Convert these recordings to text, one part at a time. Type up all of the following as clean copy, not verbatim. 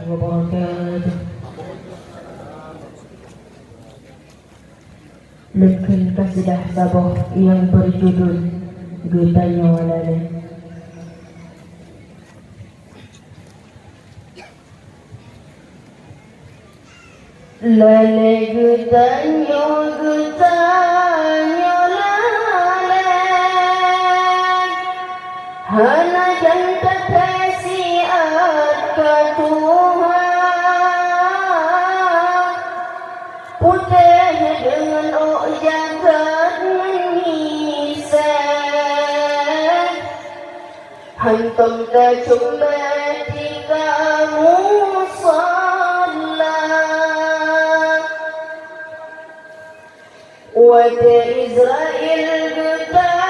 wabarakatuh. Lekin kasidah saboh yang berjudul Getanya Walale. Lale getanya lale, hana janta kasiat ke Tuhan, putih dengan jagat mengisah, hantam tercumba tika wajah Israel getarnya,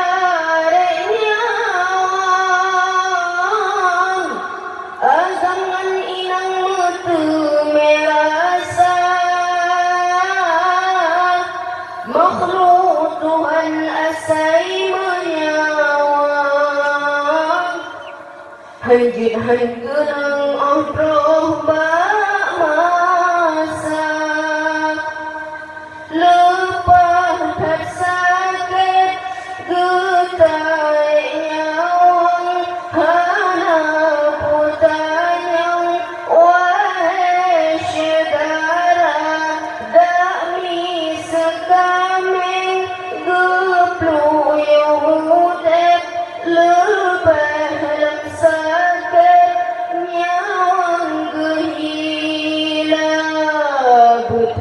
agangan inang mutu merasa, makhluk Tuhan asai menyawang, hanjit hanggenang ahroh masa,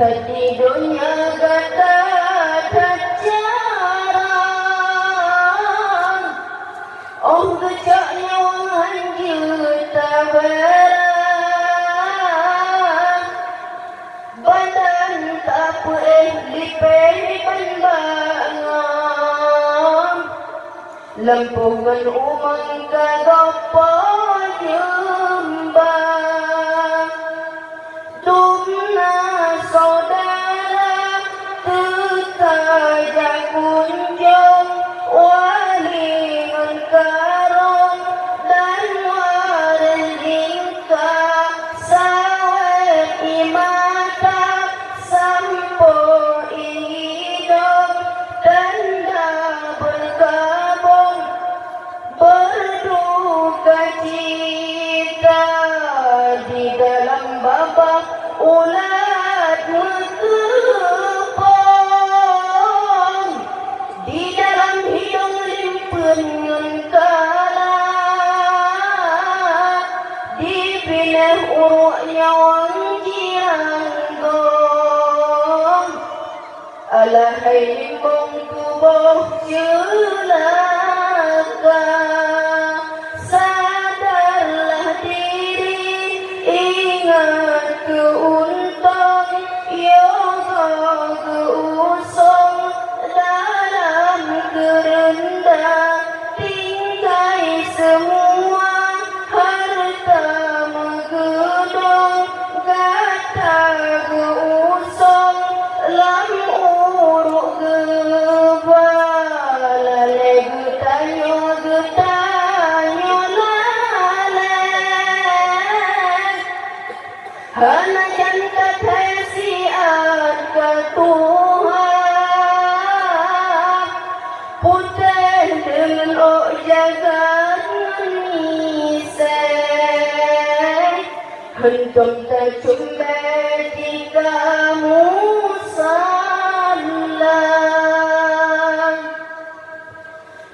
di dunia gata terjarang, oh gecaknya wangan juta barang, badan tak puih lipeh bangang, lampungan umang kagopo jembang, dumna saudara tekajak kunjung, wali menkarung dan waris tingkah, sawet imata sampo hidup, tanda bergabung berduka cita di dalam babak ulat mengepung, di dalam hidung limpun ngengkala, di pineh uruk nyawang jiranggong, alahai limbung tubuh jelaka, sadarlah diri, ingat keuntung, yoga keusung, dalam kerendah, tingkai semua harta megedung, gata keusung, lam uruk gebalale, getanya lale, hana janta kasiat ke Tuhan, putih dengan jagat mengisah, hentum tercumba jika musallam.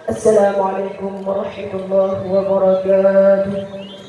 Assalamualaikum warahmatullahi wabarakatuh.